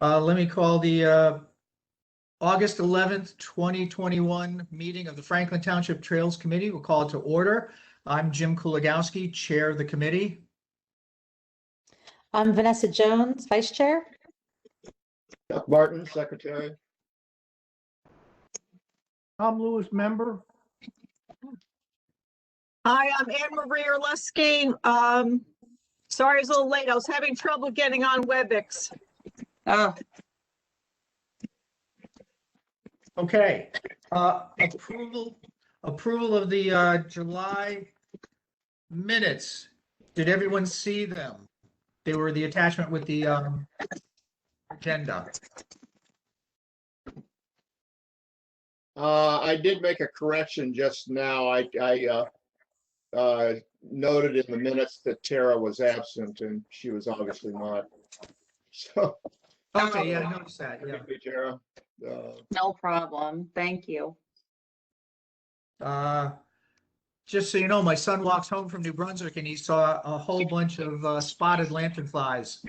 Let me call the August 11th, 2021 meeting of the Franklin Township Trails Committee. We'll call it to order. I'm Jim Kulagowski, Chair of the committee. I'm Vanessa Jones, Vice Chair. Chuck Martin, Secretary. Tom Lewis, member. Hi, I'm Anne Marie Orleski. Sorry I was a little late. I was having trouble getting on WebEx. Okay, approval of the July minutes. Did everyone see them? They were the attachment with the agenda. I did make a correction just now. I noted in the minutes that Tara was absent, and she was obviously not. So, Okay, yeah, I noticed that, yeah. thank you, Tara. No problem. Thank you. Just so you know, my son walks home from New Brunswick and he saw a whole bunch of spotted lanternflies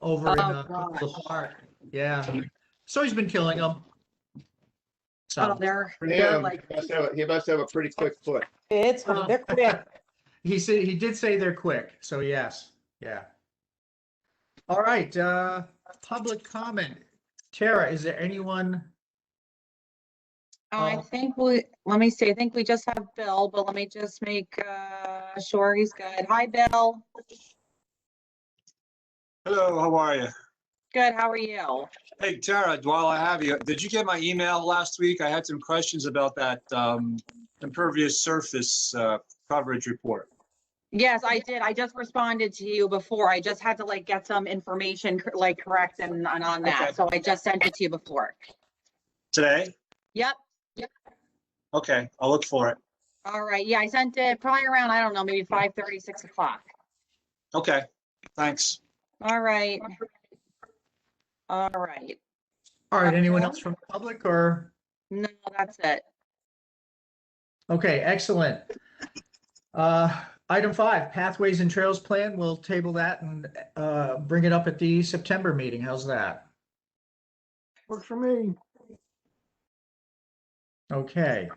over in the park. Yeah, so he's been killing them. So they're Yeah, like, he must have a pretty quick foot. they're quick. he did say they're quick. So yes, yeah. All right, public comment. Tara, is there anyone? I think let me see. I think we just have Bill, but let me just make sure he's good. Hi, Bill. Hello, how are you? Good. How are you? Hey, Tara, while I have you, did you get my email last week? I had some questions about that impervious surface coverage report. Yes, I did. I just responded to you before. I just had to get some information correct and on that. Okay. So I just sent it to you before. Today? Yep. Okay, I'll look for it. All right. Yeah, I sent it probably around, I don't know, maybe 5:30, 6 o'clock. Okay, thanks. All right. All right. All right, anyone else from the public or? No, that's it. Okay, excellent. Item 5, Pathways and Trails Plan. We'll table that and bring it up at the September meeting. How's that? Works for me. Okay.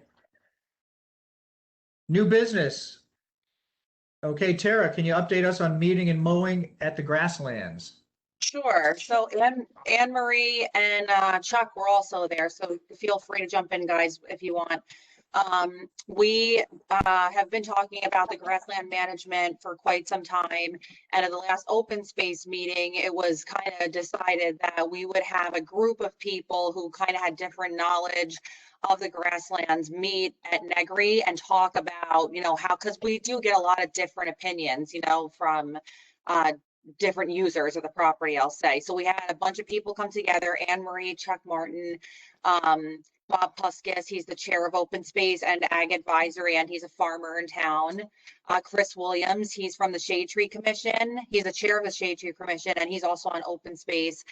New business. Okay, Tara, can you update us on meeting and mowing at the grasslands? Sure. So Anne Marie and Chuck were also there. So feel free to jump in, guys, if you want. We have been talking about the grassland management for quite some time. And at the last open space meeting, it was kind of decided that we would have a group of people who kind of had different knowledge of the grasslands meet at Negri and talk about, how, because we do get a lot of different opinions, from different users of the property, I'll say. So we had a bunch of people come together, Anne Marie, Chuck Martin, Bob Puskis, he's the chair of Open Space and Ag Advisory, and he's a farmer in town. Chris Williams, he's from the Shade Tree Commission. He's the chair of the Shade Tree Commission, and he's also on Open Space.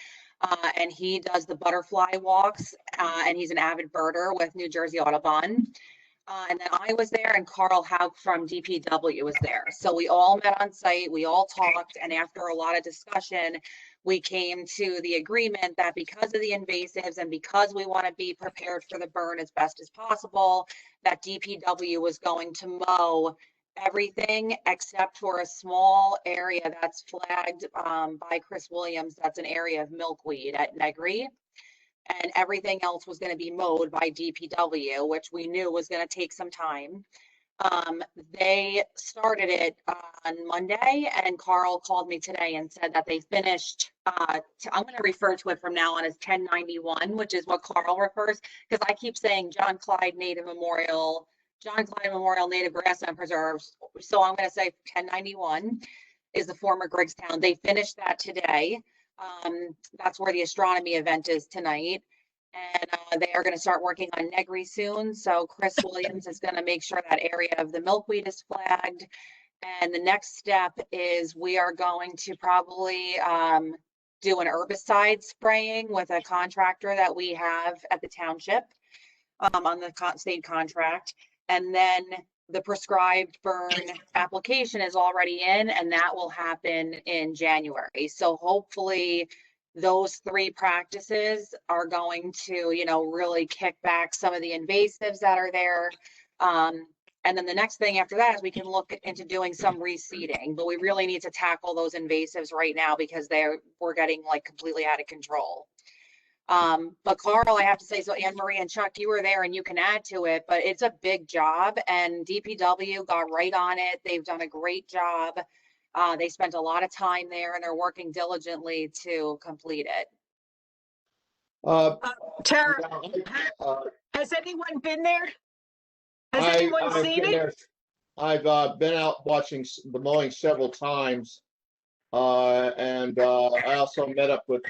And he does the butterfly walks, and he's an avid birder with New Jersey Audubon. And then I was there, and Carl Haug from DPW was there. So we all met on site, we all talked, and after a lot of discussion, we came to the agreement that because of the invasives and because we want to be prepared for the burn as best as possible, that DPW was going to mow everything except for a small area that's flagged by Chris Williams. That's an area of milkweed at Negri. And everything else was going to be mowed by DPW, which we knew was going to take some time. They started it on Monday, and Carl called me today and said that they finished, I'm going to refer to it from now on as 1091, which is what Carl refers, because I keep saying John Clyde Memorial Native Grassland Preserves. So I'm going to say 1091 is the former Griggstown. They finished that today. That's where the astronomy event is tonight. And they are going to start working on Negri soon. So Chris Williams is going to make sure that area of the milkweed is flagged. And the next step is we are going to probably do an herbicide spraying with a contractor that we have at the township on the state contract. And then the prescribed burn application is already in, and that will happen in January. So hopefully those 3 practices are going to, you know, really kick back some of the invasives that are there. And then the next thing after that is we can look into doing some reseeding, but we really need to tackle those invasives right now because we're getting like completely out of control. But Carl, I have to say, so Anne Marie and Chuck, you were there and you can add to it, but it's a big job and DPW got right on it. They've done a great job. They spent a lot of time there and they're working diligently to complete it. Tara, uh, has anyone been there? Has anyone I've seen been it? there. I've been out watching the mowing several times. And I also met up with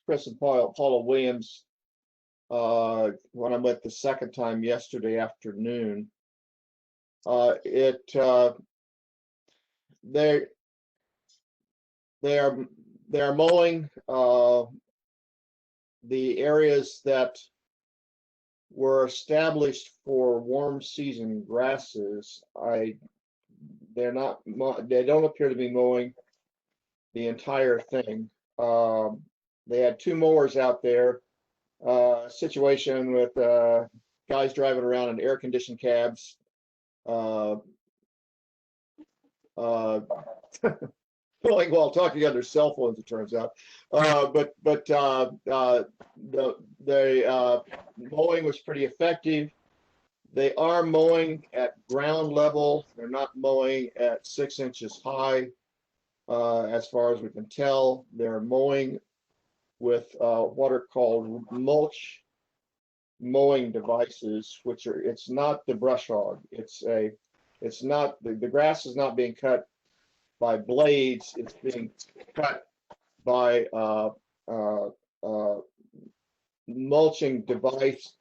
Chris and Paula Williams when I went the second time yesterday afternoon. They are mowing the areas that were established for warm season grasses. They don't appear to be mowing the entire thing. They had 2 mowers out there, situation with guys driving around in air-conditioned cabs, pulling while talking on their cell phones, it turns out. But the mowing was pretty effective. They are mowing at ground level. They're not mowing at 6 inches high. As far as we can tell, they're mowing with what are called mulch mowing devices, which are, it's not the brush hog. It's not, the grass is not being cut by blades. It's being cut by mulching device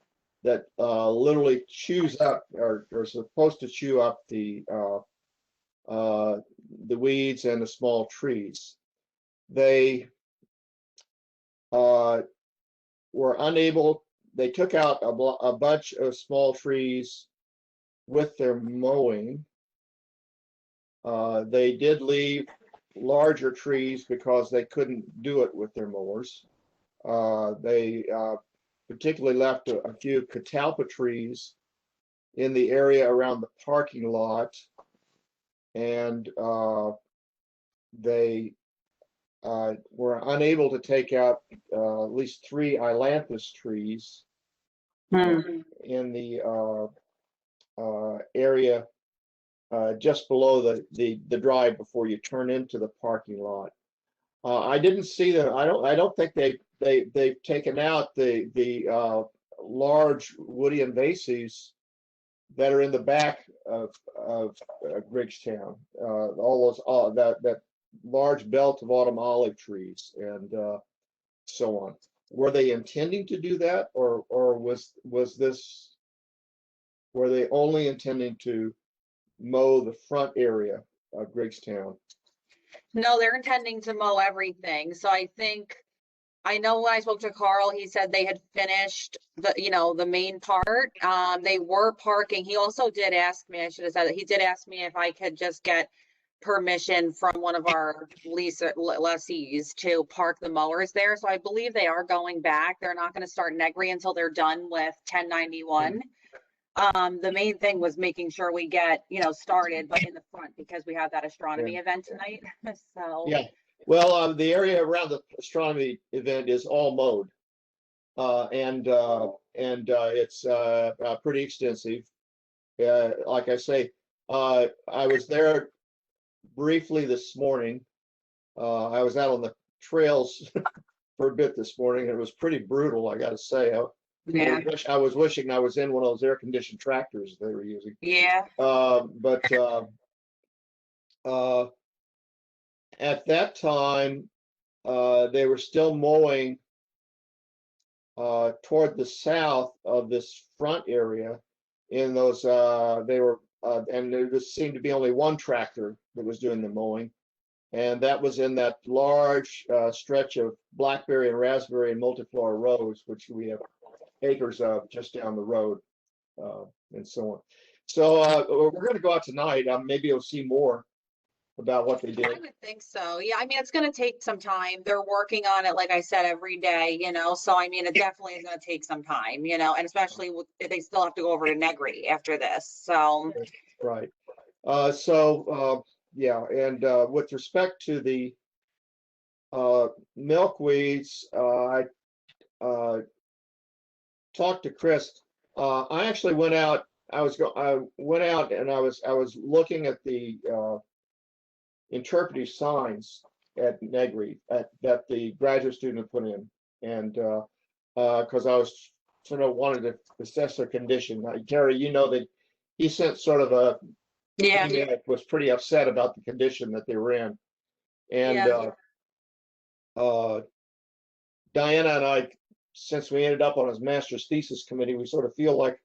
that literally chews up or supposed to chew up the weeds and the small trees. They were unable, they took out a bunch of small trees with their mowing. They did leave larger trees because they couldn't do it with their mowers. They particularly left a few catalpa trees in the area around the parking lot, and they were unable to take out at least 3 ailanthus trees in the area just below the drive before you turn into the parking lot. I didn't see them. I don't think they've taken out the large woody invasives that are in the back of Bridgetown. All that large belt of autumn olive trees and so on. Were they intending to do that, or were they only intending to mow the front area of Bridgetown? No, they're intending to mow everything. So I know when I spoke to Carl, he said they had finished the main part. They were parking. He also did ask me, I should have said that, he did ask me if I could just get permission from one of our lessees to park the mowers there. So I believe they are going back. They're not going to start Negri until they're done with 1091. The main thing was making sure we get, started, but in the front because we have that astronomy event tonight. So yeah, well, the area around the astronomy event is all mowed, and it's pretty extensive. Like I say, I was there briefly this morning. I was out on the trails for a bit this morning. It was pretty brutal, I got to say. yeah, I was wishing I was in one of those air-conditioned tractors they were using. yeah. But at that time, they were still mowing toward the south of this front area. In those, and there just seemed to be only one tractor that was doing the mowing, and that was in that large stretch of blackberry and raspberry and multiflora rows, which we have acres of just down the road, and so on. So we're going to go out tonight. Maybe you'll see more. about what they I did? would think so. Yeah, I mean, it's gonna take some time. They're working on it, like I said, every day, so I mean, it definitely is gonna take some time, and especially they still have to go over to Negri after this, so. Right. Yeah, and with respect to the milkweeds, I talked to Chris. I actually went out. I went out and I was looking at the interpretive signs at Negri that the graduate student had put in, and because I was sort of wanted to assess their condition. Terry, you know that he sent sort of a Yeah, email that was pretty upset about the condition that they were in, and yeah, Diana and I, since we ended up on his master's thesis committee, we sort of feel like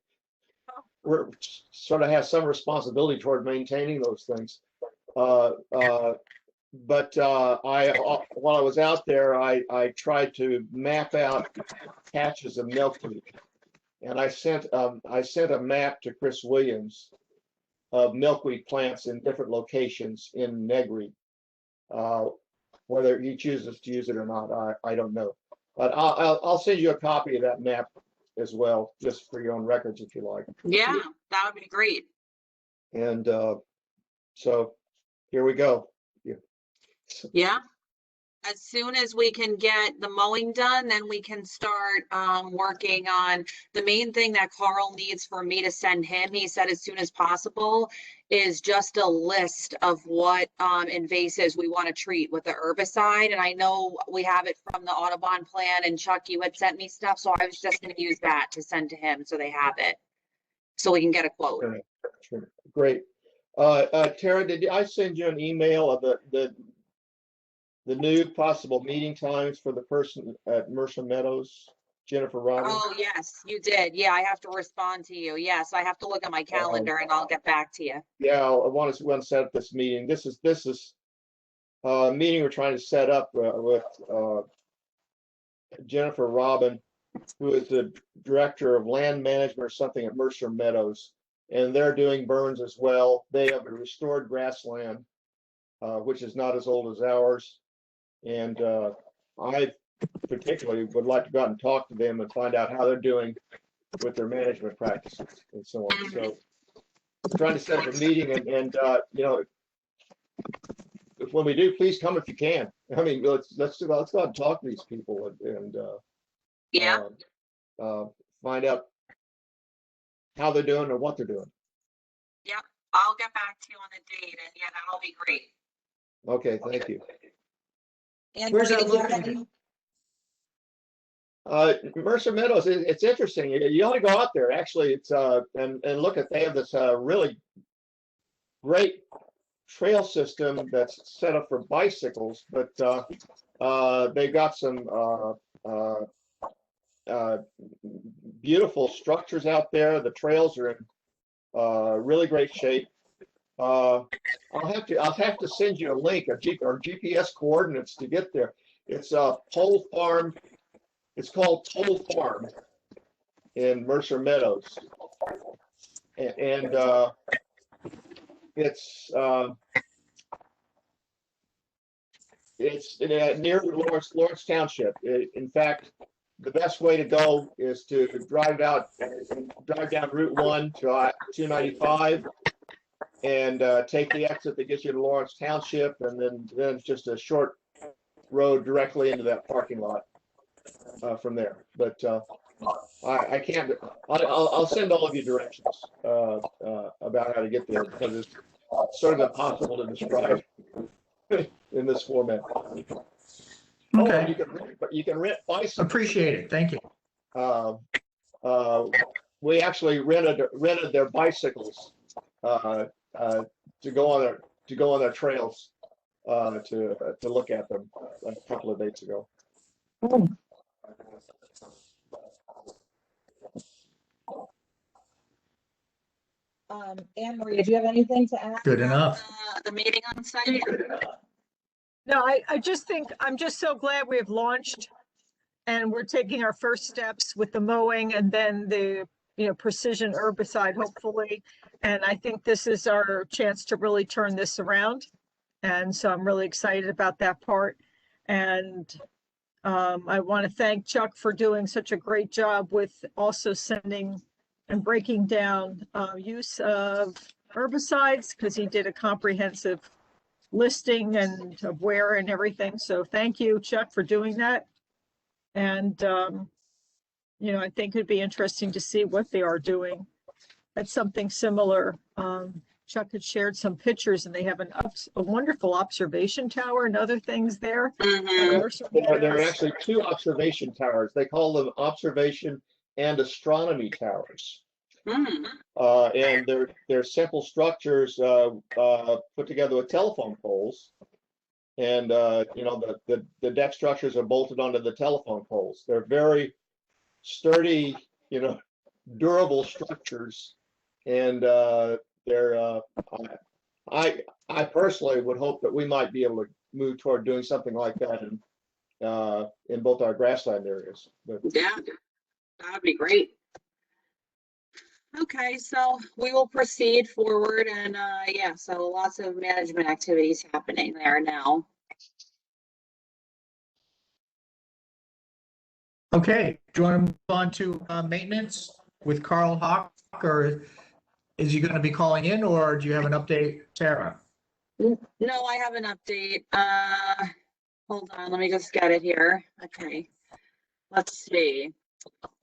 we're sort of have some responsibility toward maintaining those things. But while I was out there, I tried to map out patches of milkweed, and I sent a map to Chris Williams of milkweed plants in different locations in Negri. Whether he chooses to use it or not, I don't know. But I'll send you a copy of that map as well, just for your own records if you like. yeah, that would be great. And so here we go. Yeah. As soon as we can get the mowing done, then we can start working on the main thing that Carl needs for me to send him. He said as soon as possible is just a list of what invasives we want to treat with the herbicide. And I know we have it from the Audubon plan, and Chuck, you had sent me stuff, so I was just going to use that to send to him so they have it, so we can get a quote. Sure. Great. Tara, did I send you an email of the new possible meeting times for the person at Mercer Meadows, Jennifer Roberts? Oh, yes, you did. Yeah, I have to respond to you. Yes, I have to look at my calendar and I'll get back to you. Yeah, I want to set up this meeting. This is a meeting we're trying to set up with Jennifer Robin, who is the director of land management or something at Mercer Meadows, and they're doing burns as well. They have a restored grassland, which is not as old as ours. And I particularly would like to go out and talk to them and find out how they're doing with their management practices and so on. So I'm trying to set up a meeting, and when we do, please come if you can. I mean, let's go out and talk to these people and Yeah, find out how they're doing or what they're doing. yep. I'll get back to you on the date, and yeah, that'll be great. Okay, thank you. And Where's that did you have located? Mercer Meadows, it's interesting. You ought to go out there. Actually, it's and look at, they have this really great trail system that's set up for bicycles, but they've got some beautiful structures out there. The trails are in really great shape. I'll have to send you a link or GPS coordinates to get there. It's a Pole Farm. It's called Pole Farm in Mercer Meadows, and it's near Lawrence Township. In fact, the best way to go is to drive down Route 1 to 295 and take the exit that gets you to Lawrence Township, and then it's just a short road directly into that parking lot from there. But I can't. I'll send all of you directions about how to get there, because it's sort of impossible to describe in this format. Okay, You can rent bicycles. appreciate it. Thank you. We actually rented their bicycles to go on their trails to look at them a couple of days ago. Anne Marie, did you have anything to add? Good about, enough. The meeting on site? No, I just think, I'm just so glad we've launched and we're taking our first steps with the mowing and then the, precision herbicide, hopefully. And I think this is our chance to really turn this around. And so I'm really excited about that part. And I want to thank Chuck for doing such a great job with also sending and breaking down use of herbicides, because he did a comprehensive listing and of where and everything. So thank you, Chuck, for doing that. And, you know, I think it'd be interesting to see what they are doing. That's something similar. Chuck had shared some pictures, and they have a wonderful observation tower and other things there. There are actually two observation towers. They call them observation and astronomy towers. And they're simple structures put together with telephone poles. And you know, the deck structures are bolted onto the telephone poles. They're very sturdy, you know, durable structures. And I personally would hope that we might be able to move toward doing something like that in both our grassland areas. But, Yeah, that would be great. Okay, so we will proceed forward, and yeah, so lots of management activities happening there now. Okay, do you want to move on to maintenance with Carl Hawk, or is he going to be calling in, or do you have an update, Tara? No, I have an update. Hold on, let me just get it here. Okay, let's see.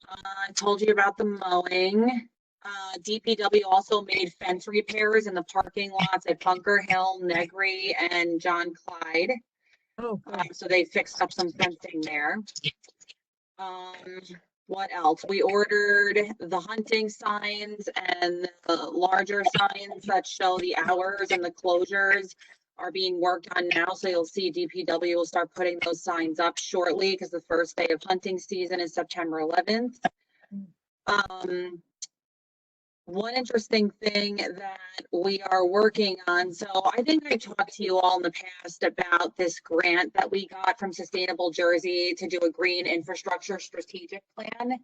I told you about the mowing. DPW also made fence repairs in the parking lots at Bunker Hill, Negri, and John Clyde. Oh, So they fixed up some fencing there. What else? We ordered the hunting signs and the larger signs that show the hours and the closures are being worked on now. So you'll see DPW will start putting those signs up shortly, because the first day of hunting season is September 11th. One interesting thing that we are working on, so I think I talked to you all in the past about this grant that we got from Sustainable Jersey to do a green infrastructure strategic plan.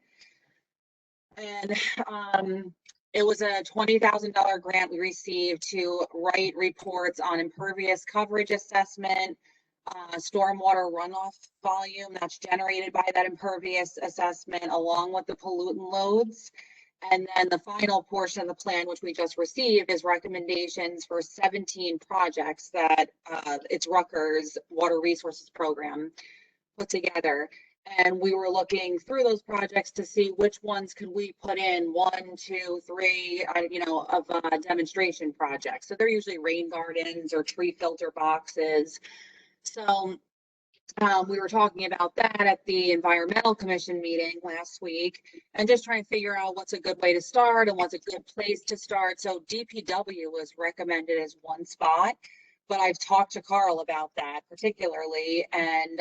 And it was a $20,000 grant we received to write reports on impervious coverage assessment, stormwater runoff volume that's generated by that impervious assessment, along with the pollutant loads. And then the final portion of the plan, which we just received, is recommendations for 17 projects that it's Rutgers Water Resources Program put together. And we were looking through those projects to see which ones could we put in 1, 2, 3, you know, of demonstration projects. So they're usually rain gardens or tree filter boxes. So we were talking about that at the Environmental Commission meeting last week, and just trying to figure out what's a good way to start and what's a good place to start. So DPW was recommended as one spot, but I've talked to Carl about that particularly, and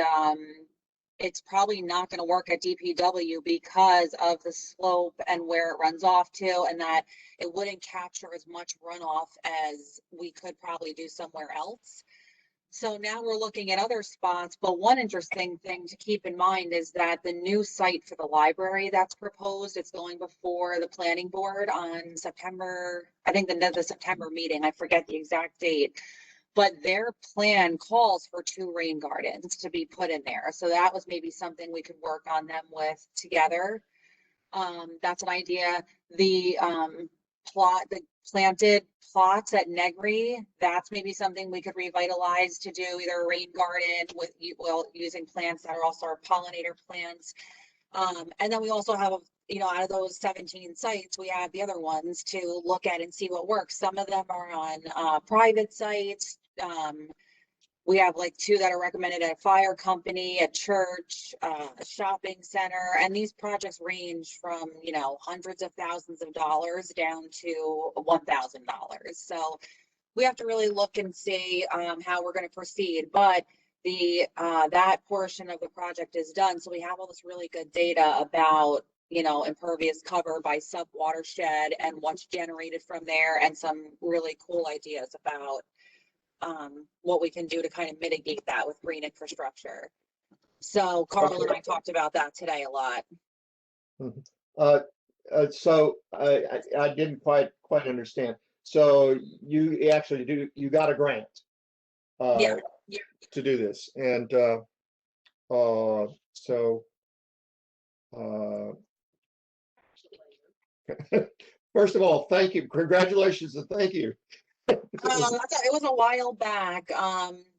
it's probably not going to work at DPW because of the slope and where it runs off to, and that it wouldn't capture as much runoff as we could probably do somewhere else. So now we're looking at other spots, but one interesting thing to keep in mind is that the new site for the library that's proposed, it's going before the planning board on September, I think the September meeting, I forget the exact date, but their plan calls for 2 rain gardens to be put in there. So that was maybe something we could work on them with together. That's an idea. The planted plots at Negri, that's maybe something we could revitalize to do either a rain garden with, well, using plants that are also our pollinator plants. And then we also have, you know, out of those 17 sites, we have the other ones to look at and see what works. Some of them are on private sites. We have like 2 that are recommended at a fire company, a church, a shopping center, and these projects range from, you know, hundreds of thousands of dollars down to $1,000. So we have to really look and see how we're going to proceed. But the that portion of the project is done, so we have all this really good data about, you know, impervious cover by sub watershed and what's generated from there, and some really cool ideas about what we can do to kind of mitigate that with green infrastructure. So Carl and I talked about that today a lot. So I didn't quite understand. So you actually you got a grant? Yeah. to do this. And so first of all, thank you. Congratulations and thank you. It was a while back,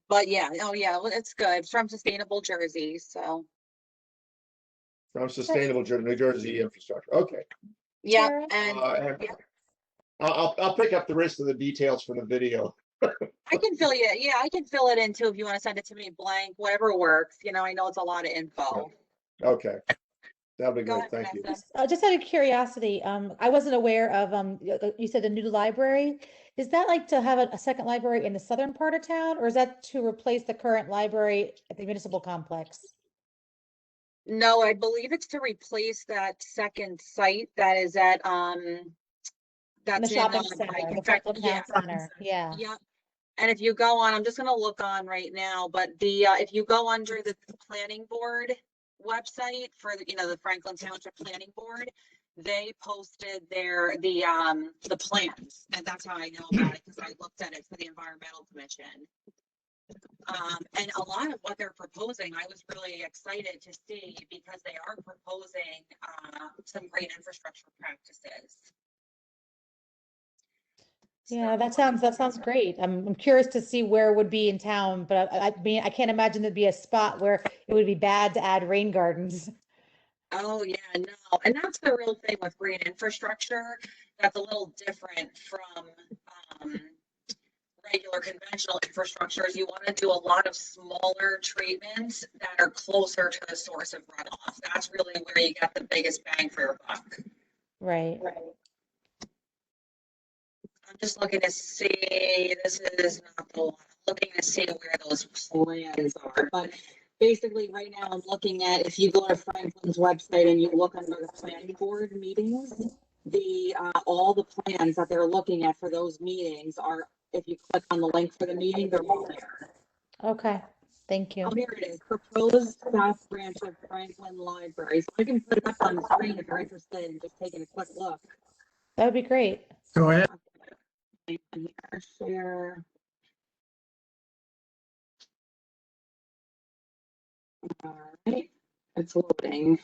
but yeah, oh yeah, it's good. It's from Sustainable Jersey, so From Sustainable New Jersey Infrastructure. Okay. yeah, Tara? and And yeah. I'll pick up the rest of the details from the video. I can fill you. Yeah, I can fill it in too if you want to send it to me blank, whatever works. You know, I know it's a lot of info. Okay. That'll be Go great. ahead, Thank you. Vanessa. Just out of curiosity, I wasn't aware of, you said a new library. Is that like to have a second library in the southern part of town, or is that to replace the current library at the municipal complex? No, I believe it's to replace that second site that is at In that's the shopping in center, the in fact, Franklin yeah. Town Center, yeah. Yeah. And if you go on, I'm just gonna look on right now, but the if you go under the planning board website for the, the Franklin Township Planning Board, they posted the plans, and that's how I know about it, because I looked at it for the Environmental Commission. And a lot of what they're proposing, I was really excited to see, because they are proposing some great infrastructure practices. Yeah, So, that sounds great. I'm curious to see where it would be in town, but I mean, I can't imagine there'd be a spot where it would be bad to add rain gardens. oh yeah, no, and that's the real thing with green infrastructure. That's a little different from regular conventional infrastructures. You want to do a lot of smaller treatments that are closer to the source of runoff. That's really where you get the biggest bang for your buck. Right. I'm just looking to see, this is not the one, I'm looking to see where those plans are, but basically right now I'm looking at, if you go to Franklin's website and you look under the planning board meetings, all the plans that they're looking at for those meetings are, if you click on the link for the meeting, they're all there. Okay, thank you. Oh, here it is, proposed South Branch of Franklin Library. So I can put it up on the screen if you're interested in just taking a quick look. That would be great. Go ahead. Here, share. All right, it's loading.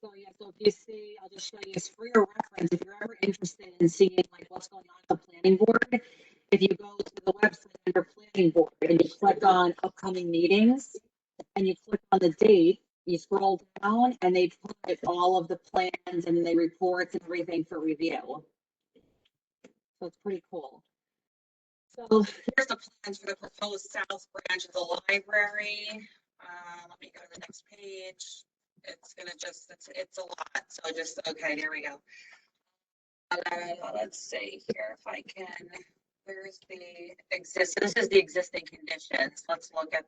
So yeah, so if you see, I'll just show you, it's for your reference, if you're ever interested in seeing like what's going on at the planning board, if you go to the website under planning board and you click on upcoming meetings and you click on the date, you scroll down and they put all of the plans and the reports and everything for review. So it's pretty cool. So here's the plans for the proposed south branch of the library. Let me go to the next page. It's gonna just, it's a lot. So just, okay, here we go. Let's see here if I can, where's the this is the existing conditions. Let's look at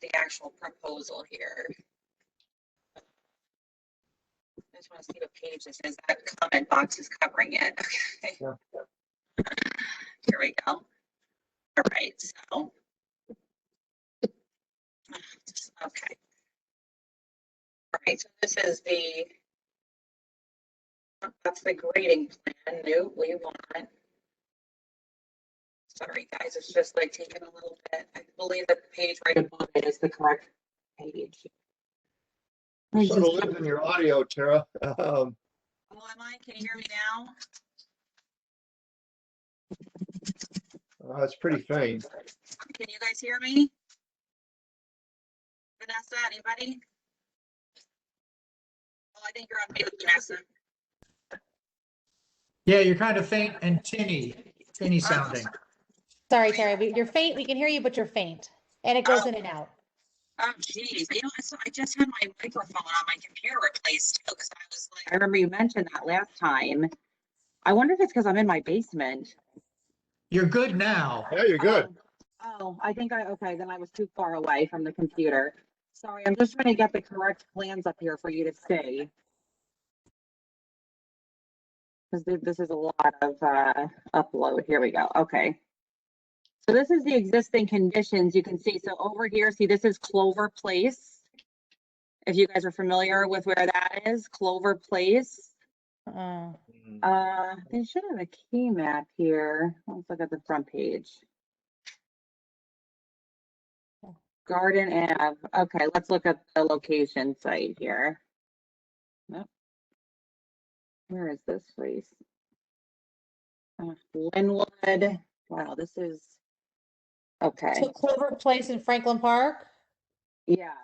the actual proposal here. I just want to see what page this is. That comment box is covering it. Okay. Yeah. Here we go. All right, so. Okay. All right, so this is that's the grading plan. No, we want. Sorry, guys, it's just like taking a little bit. I believe that the page right above it is the correct page. Sort of lives in your audio, Tara. Oh, am I? Can you hear me now? It's pretty faint. Can you guys hear me? Vanessa, anybody? Oh, I think you're on mute, Vanessa. Yeah, you're kind of faint and tinny sounding. Sorry, Terry, you're faint. We can hear you, but you're faint. And it goes in and out. Oh, geez. You know, so I just had my microphone on my computer replaced too, because I was like, I remember you mentioned that last time. I wonder if it's because I'm in my basement. You're good now. Yeah, you're good. I think okay, then I was too far away from the computer. Sorry, I'm just trying to get the correct plans up here for you to see. Because this is a lot of upload. Here we go. Okay. So this is the existing conditions you can see. So over here, see, this is Clover Place. If you guys are familiar with where that is, Clover Place. They should have a key map here. Let's look at the front page. Garden Ave. Okay, let's look at the location site here. Nope. Where is this place? Linwood. Wow, this is okay. So Clover Place in Franklin Park? Yeah.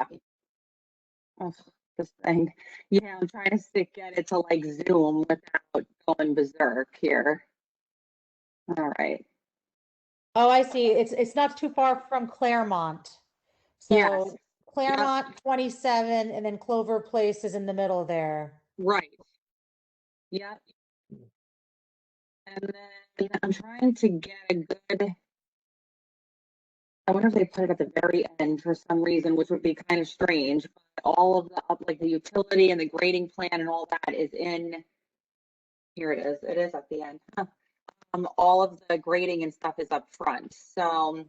Oh, this thing. Yeah, I'm trying to get it to like zoom without going berserk here. All right. Oh, I see. It's not too far from Claremont. Yes. So Claremont 27 and then Clover Place is in the middle there. Right. Yep. And then I'm trying to get a good, I wonder if they put it at the very end for some reason, which would be kind of strange. But all of the like the utility and the grading plan and all that is in, here it is. It is at the end. All of the grading and stuff is up front. So,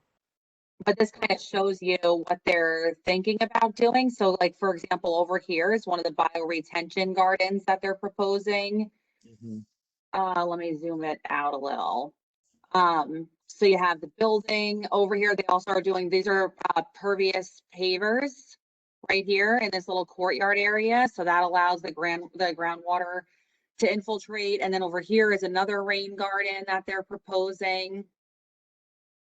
but this kind of shows you what they're thinking about doing. So like, for example, over here is one of the bioretention gardens that they're proposing. Let me zoom it out a little. So you have the building over here. They also are doing, these are pervious pavers right here in this little courtyard area. So that allows the groundwater to infiltrate. And then over here is another rain garden that they're proposing.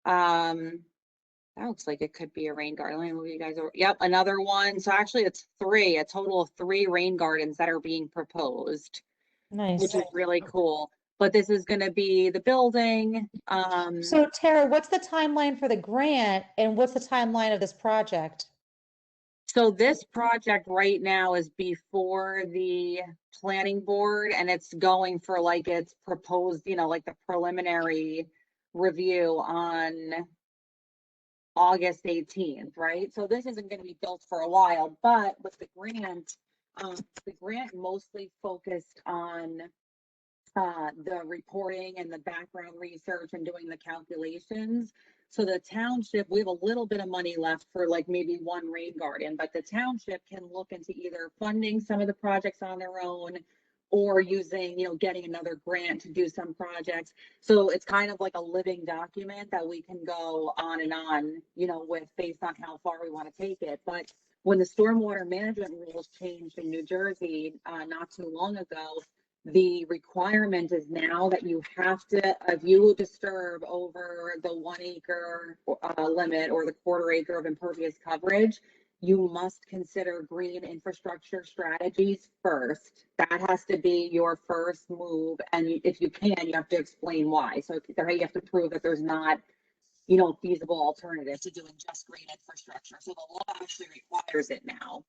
That looks like it could be a rain garden. Let me move you guys over. Yep, another one. So actually it's a total of 3 rain gardens that are being proposed, Nice. which is really cool. But this is going to be the building. So Tara, what's the timeline for the grant and what's the timeline of this project? So this project right now is before the planning board and it's going for like its proposed, like the preliminary review on August 18th, right? So this isn't going to be built for a while, but with the grant mostly focused on the reporting and the background research and doing the calculations. So the township, we have a little bit of money left for like maybe 1 rain garden, but the township can look into either funding some of the projects on their own or using, getting another grant to do some projects. So it's kind of like a living document that we can go on and on, with based on how far we want to take it. But when the stormwater management rules changed in New Jersey not too long ago, the requirement is now that you have to, if you disturb over the 1 acre limit or the 1/4 acre of impervious coverage, you must consider green infrastructure strategies first. That has to be your first move. And if you can, you have to explain why. So you have to prove that there's not, feasible alternative to doing just green infrastructure. So the law actually requires it now.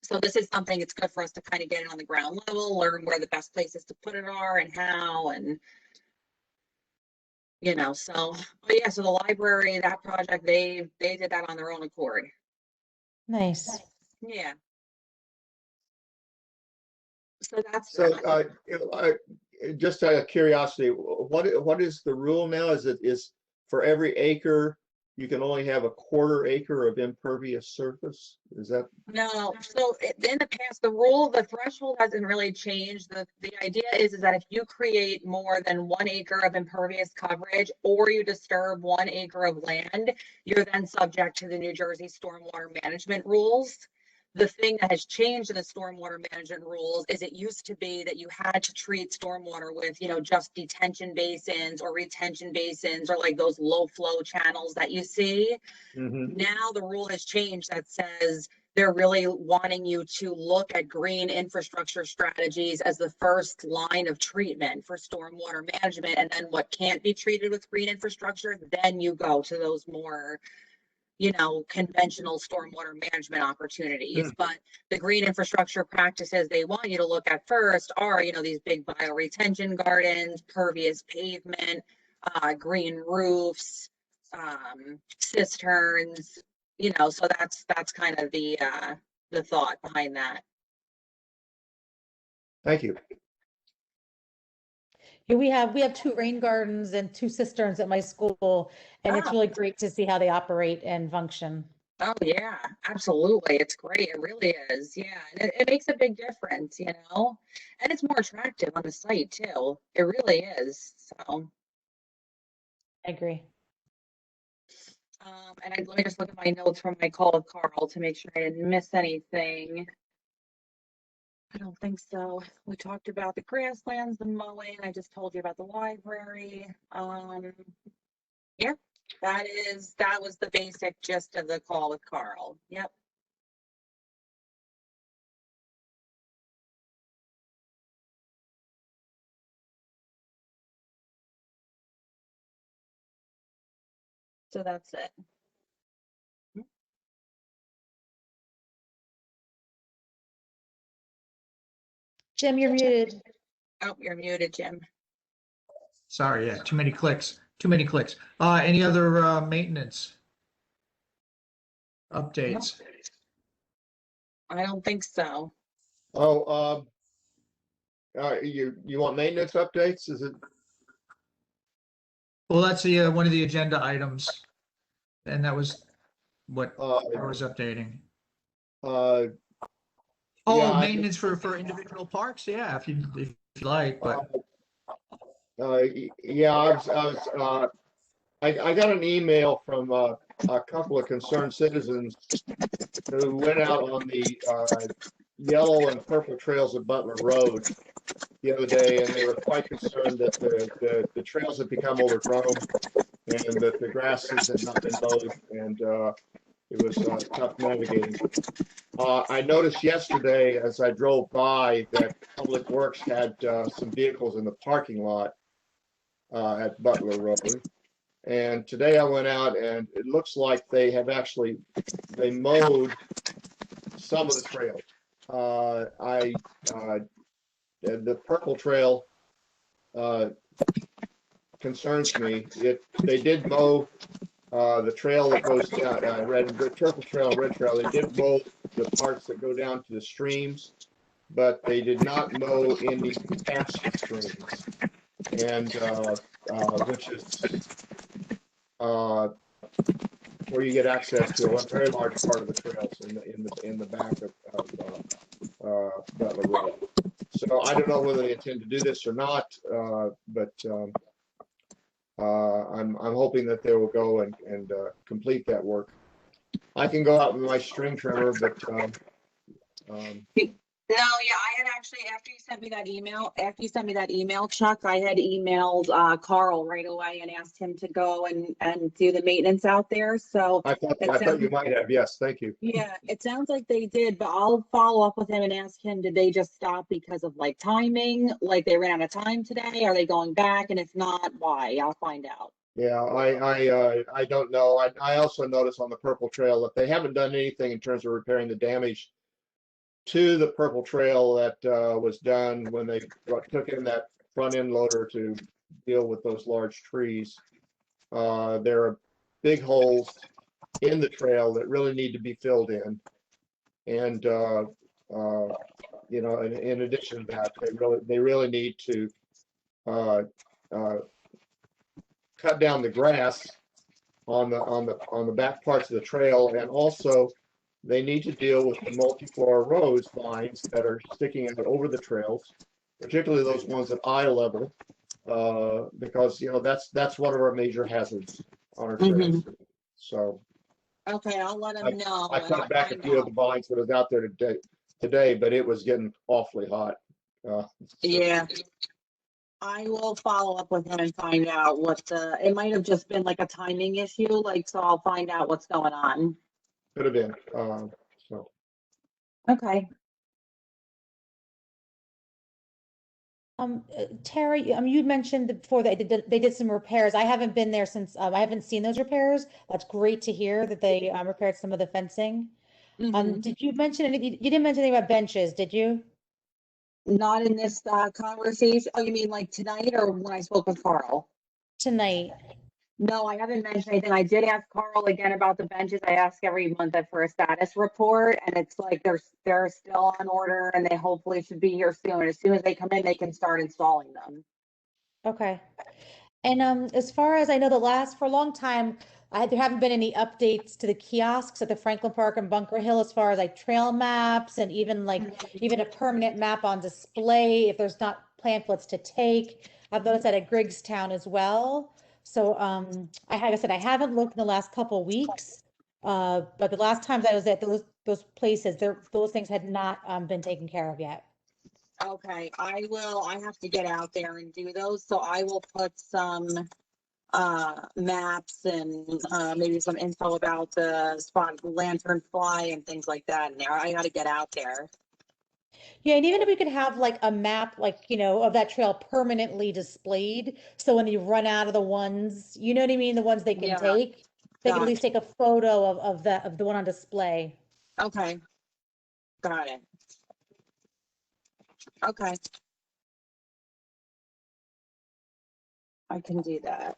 So this is something, it's good for us to kind of get it on the ground level, learn where the best places to put it are and how, and so, but yeah, so the library, that project, they did that on their own accord. Nice. Yeah. So that's So, that. just out of curiosity, what is the rule now? Is for every acre, you can only have a 1/4 acre of impervious surface? Is that? No, so in the past, the threshold hasn't really changed. The idea is that if you create more than 1 acre of impervious coverage or you disturb 1 acre of land, you're then subject to the New Jersey stormwater management rules. The thing that has changed in the stormwater management rules is it used to be that you had to treat stormwater with, just detention basins or retention basins or like those low flow channels that you see. Now the rule has changed that says they're really wanting you to look at green infrastructure strategies as the first line of treatment for stormwater management. And then what can't be treated with green infrastructure, then you go to those more, conventional stormwater management opportunities. But the green infrastructure practices they want you to look at first are, these big bioretention gardens, pervious pavement, green roofs, cisterns, so that's kind of the thought behind that. Thank you. Yeah, we have 2 rain gardens and 2 cisterns at my school, and it's really great to see how they operate and function. Oh, yeah, absolutely. It's great. It really is. Yeah. And it makes a big difference, you know, and it's more attractive on the site too. It really is. So, I agree. let me just look at my notes from my call with Carl to make sure I didn't miss anything. I don't think so. We talked about the grasslands, the mowing. I just told you about the library. Yep, that was the basic gist of the call with Carl. Yep. So that's it. Jim, you're muted. Oh, you're muted, Jim. Sorry, yeah, too many clicks, too many clicks. Any other, maintenance updates? I don't think so. Oh, you want maintenance updates? Is it? Well, that's the, one of the agenda items. And that was what Uh, I was updating. uh, Oh, yeah, maintenance for individual parks? Yeah, if you like, but yeah, I got an email from a couple of concerned citizens who went out on the yellow and purple trails of Butler Road the other day, and they were quite concerned that the trails had become overgrown and that the grasses had not been mowed, and it was tough navigating. I noticed yesterday as I drove by that Public Works had some vehicles in the parking lot at Butler Road. And today I went out and it looks like they have actually, they mowed some of the trails. The purple trail concerns me. They did mow the trail that goes down, purple trail and red trail. They did mow the parts that go down to the streams, but they did not mow any past streams. And which is where you get access to a very large part of the trails in the back of Butler Road. So I don't know whether they intend to do this or not, but I'm hoping that they will go and complete that work. I can go out with my string trimmer, but No, yeah, I had actually, after you sent me that email, Chuck, I had emailed Carl right away and asked him to go and do the maintenance out there. So I thought you might have. Yes, thank you. yeah, it sounds like they did, but I'll follow up with him and ask him, did they just stop because of like timing? Like they ran out of time today? Are they going back? And if not, why? I'll find out. Yeah, I don't know. I also noticed on the purple trail that they haven't done anything in terms of repairing the damage to the purple trail that was done when they took in that front end loader to deal with those large trees. There are big holes in the trail that really need to be filled in, and you know, in addition to that, they really need to cut down the grass on the back parts of the trail, and also they need to deal with the multiflora rose vines that are sticking out over the trails, particularly those ones at eye level, because you know that's one of our major hazards on our trails. So Okay, I'll let him know. I and I'll cut back a find few of out. the vines that was out there today, but it was getting awfully hot. So Yeah. I will follow up with him and find out it might have just been like a timing issue, like, so I'll find out what's going on. could have been. So Okay. Tara, you mentioned before that they did some repairs. I haven't been there since, I haven't seen those repairs. That's great to hear that they repaired some of the fencing. Mhm. Did you mention anything? You didn't mention anything about benches, did you? Not in this conversation. Oh, you mean like tonight or when I spoke with Carl? Tonight? No, I haven't mentioned anything. I did ask Carl again about the benches. I ask every month for a status report, and it's like they're still on order, and they hopefully should be here soon. As soon as they come in, they can start installing them. Okay. And as far as I know, for a long time, there haven't been any updates to the kiosks at the Franklin Park and Bunker Hill as far as like trail maps and even even a permanent map on display if there's not pamphlets to take. I've noticed that at Griggstown as well. So like I said, I haven't looked in the last couple weeks, but the last times I was at those places, those things had not been taken care of yet. Okay, I have to get out there and do those, so I will put some maps and maybe some info about the spot lantern fly and things like that in there. I gotta get out there. Yeah, and even if we could have like a map, like, of that trail permanently displayed, so when you run out of the ones, you know what I mean, the ones they can Yeah, take, they can at got least take a photo of the one on display. Okay, got it. Okay. I can do that.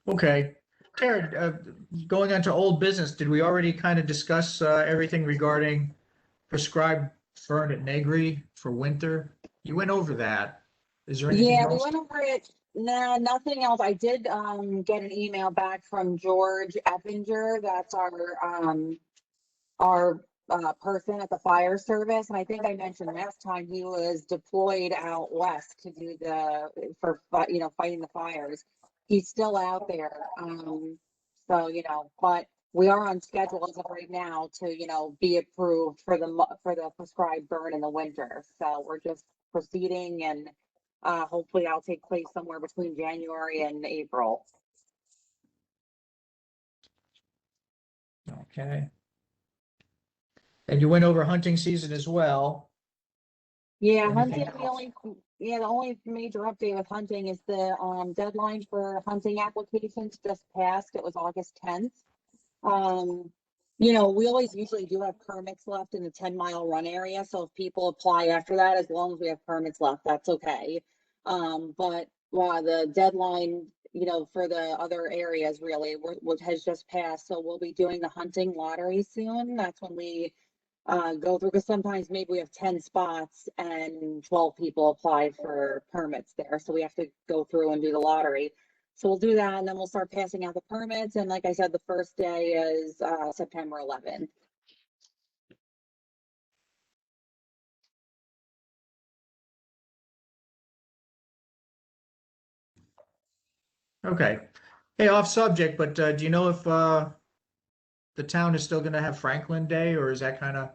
Okay. Tara, going on to old business, did we already kind of discuss everything regarding prescribed fern at Negri for winter? You went over that. Is there anything Yeah, we else? went over it. Nah, nothing else. I did get an email back from George Eppinger. That's our person at the fire service. And I think I mentioned last time he was deployed out west to do fighting the fires. He's still out there. So, but we are on schedule as of right now to, be approved for the prescribed burn in the winter. So we're just proceeding, and hopefully that'll take place somewhere between January and April. Okay. And you went over hunting season as well. Yeah, Anything hunting, the only major update with hunting is the deadline for hunting applications just passed. It was August 10th. We always usually do have permits left in the 10-mile run area. So if people apply after that, as long as we have permits left, that's okay. But the deadline, for the other areas really, which has just passed. So we'll be doing the hunting lottery soon. That's when we go through, because sometimes maybe we have 10 spots and 12 people apply for permits there. So we have to go through and do the lottery. So we'll do that, and then we'll start passing out the permits. And like I said, the first day is September 11th. Okay. Hey, off subject, but do you know if the town is still going to have Franklin Day, or is that kind of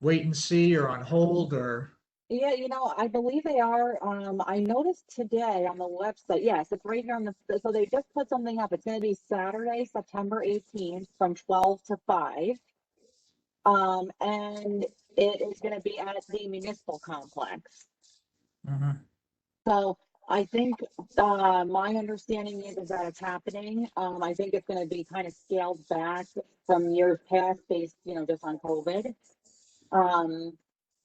wait and see or on hold or? Yeah, I believe they are. I noticed today on the website, yes, it's right here so they just put something up. It's going to be Saturday, September 18th from 12 to 5. And it is going to be at the municipal complex. Mhm. So I think my understanding is that it's happening. I think it's going to be kind of scaled back from years past based, just on COVID.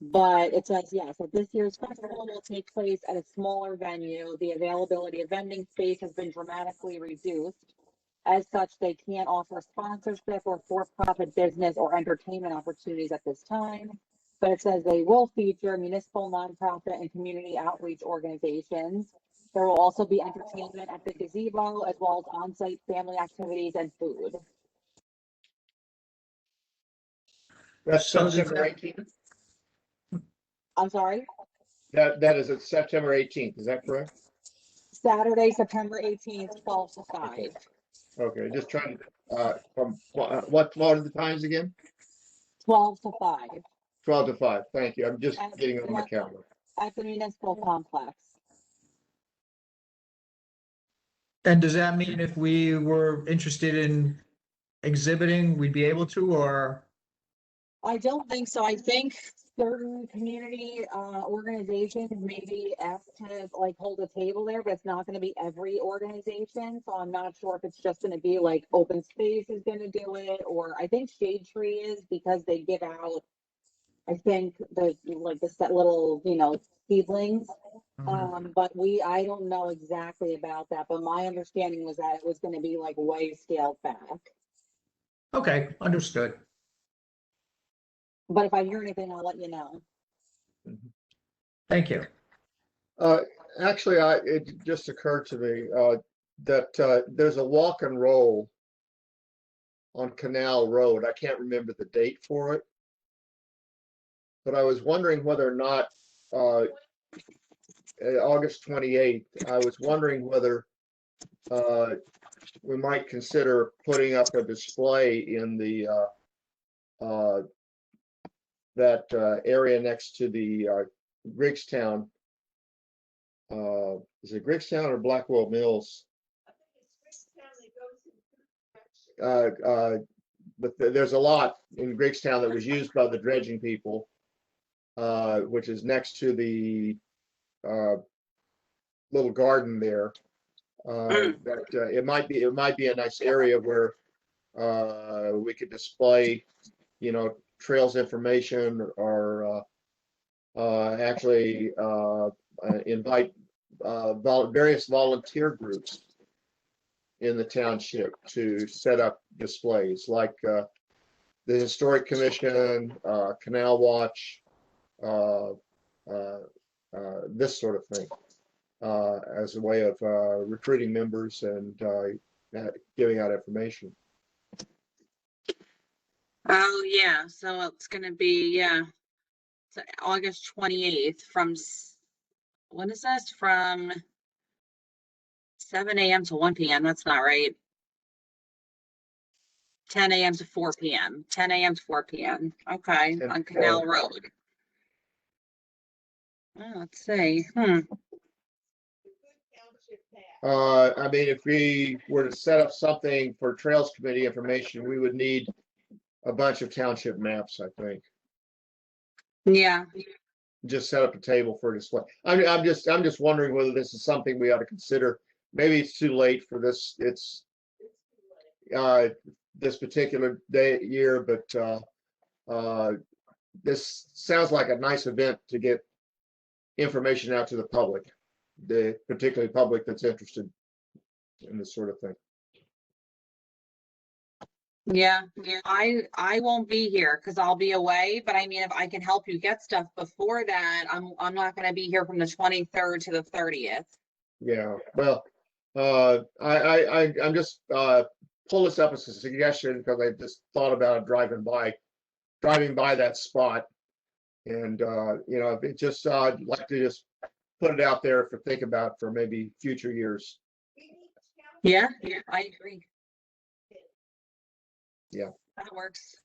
But it says, yes, that this year's festival will take place at a smaller venue. The availability of vending space has been dramatically reduced. As such, they can't offer sponsorship or for-profit business or entertainment opportunities at this time. But it says they will feature municipal, nonprofit, and community outreach organizations. There will also be entertainment at the gazebo, as well as on-site family activities and food. That's So does September that- 18th? I'm sorry, That is at September 18th, is that correct? Saturday, September 18th, 12 to 5. Okay, just trying to, from, what are the times again? 12 to 5 12 to 5, thank you, I'm just And- getting it on my calendar. at the municipal complex. And does that mean if we were interested in exhibiting, we'd be able to, or? I don't think so. I think certain community organizations may be asked to hold a table there, but it's not going to be every organization. So I'm not sure if it's just going to be like Open Space is going to do it, or I think Shade Tree is, because they give out, I think the set little, seedlings. But I don't know exactly about that, but my understanding was that it was going to be way scaled back. Okay, understood. But if I hear anything, I'll let you know. Thank you. Actually, it just occurred to me, that there's a walk and roll on Canal Road. I can't remember the date for it. But I was wondering whether or not August 28th, I was wondering whether we might consider putting up a display in the that area next to the Griggstown. Is it Griggstown or Blackwell Mills? But there's a lot in Griggstown that was used by the dredging people, which is next to the little garden there. That it might be a nice area where we could display, you know, trails information, or actually invite various volunteer groups in the township to set up displays, like the Historic Commission, Canal Watch, this sort of thing, as a way of recruiting members and giving out information. Oh, yeah, so it's gonna be, yeah, so August 28th from, when is this? From 7 a.m. to 1 p.m. That's not right. 10 a.m. to 4 p.m. 10 a.m. to 4 p.m. Okay, And on Canal Road. Oh, let's see. I mean, if we were to set up something for Trails Committee information, we would need a bunch of township maps, I think. Yeah, Just set up a table for display. I'm just wondering whether this is something we ought to consider. Maybe it's too late for this. It's this particular year, but this sounds like a nice event to get information out to the public, particularly public that's interested in this sort of thing. yeah, I won't be here because I'll be away, but I mean, if I can help you get stuff before that, I'm not gonna be here from the 23rd to the 30th. Yeah, well, I'm just pull this up as a suggestion because I just thought about it driving by that spot, and you know, it just I'd like to just put it out there for think about for maybe future years. Yeah, I agree. Yeah. That works.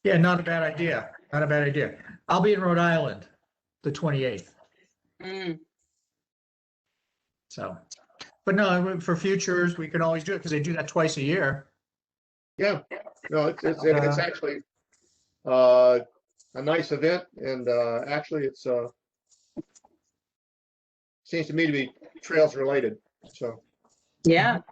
Yeah, not a bad idea. Not a bad idea. I'll be in Rhode Island, the 28th. So, but no, for futures, we can always do it because they do that twice a year. Yeah, no, it's actually a nice event, and actually it's seems to me to be trails related. So Yeah.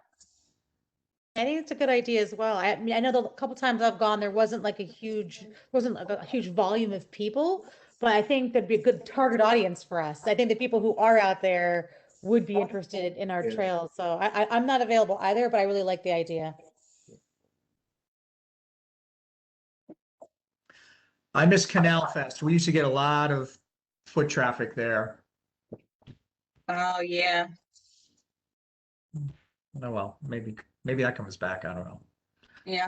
I think it's a good idea as well. I mean, I know the couple times I've gone, there wasn't like a huge volume of people, but I think that'd be a good target audience for us. I think the people who are out there would be interested in our Yeah. trails. So I'm not available either, but I really like the idea. I miss Canal Fest. We used to get a lot of foot traffic there. Oh, yeah. Oh, well, maybe that comes back. I don't know. Yeah.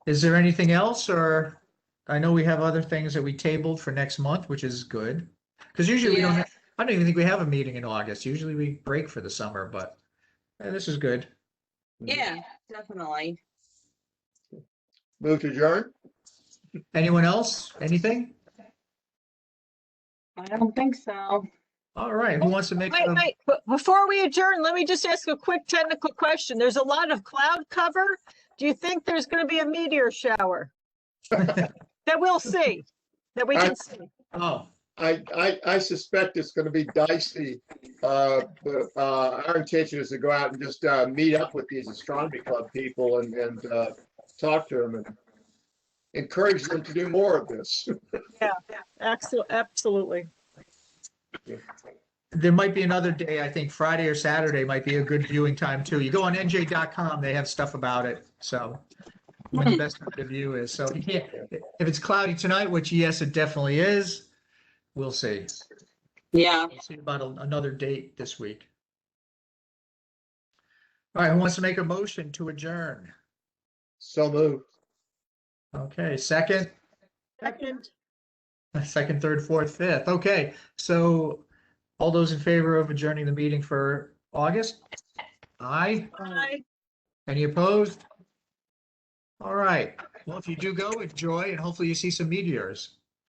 Is there anything else, or I know we have other things that we tabled for next month, which is good. Because usually we don't Yeah. have, I don't even think we have a meeting in August. Usually we break for the summer, but this is good. Yeah, definitely. move to adjourn. Anyone else? Anything? I don't think so. All right, who wants to make Wait, a, wait, but before we adjourn, let me just ask a quick technical question. There's a lot of cloud cover. Do you think there's going to be a meteor shower? That we'll see, that we can see. oh, I suspect it's going to be dicey. But our intention is to go out and just meet up with these astronomy club people and talk to them and encourage them to do more of this. Yeah, absolutely. there might be another day, I think Friday or Saturday might be a good viewing time too. You go on nj.com, they have stuff about it. So when the best time to view is. So you can't, if it's cloudy tonight, which yes, it definitely is, we'll see. Yeah. We'll see about another date this week. All right, who wants to make a motion to adjourn? So moved. Okay, second, Second, second, third, fourth, fifth. Okay, so all those in favor of adjourning the meeting for August? Aye. aye. Any opposed? All right. Well, if you do go, enjoy, and hopefully you see some meteors.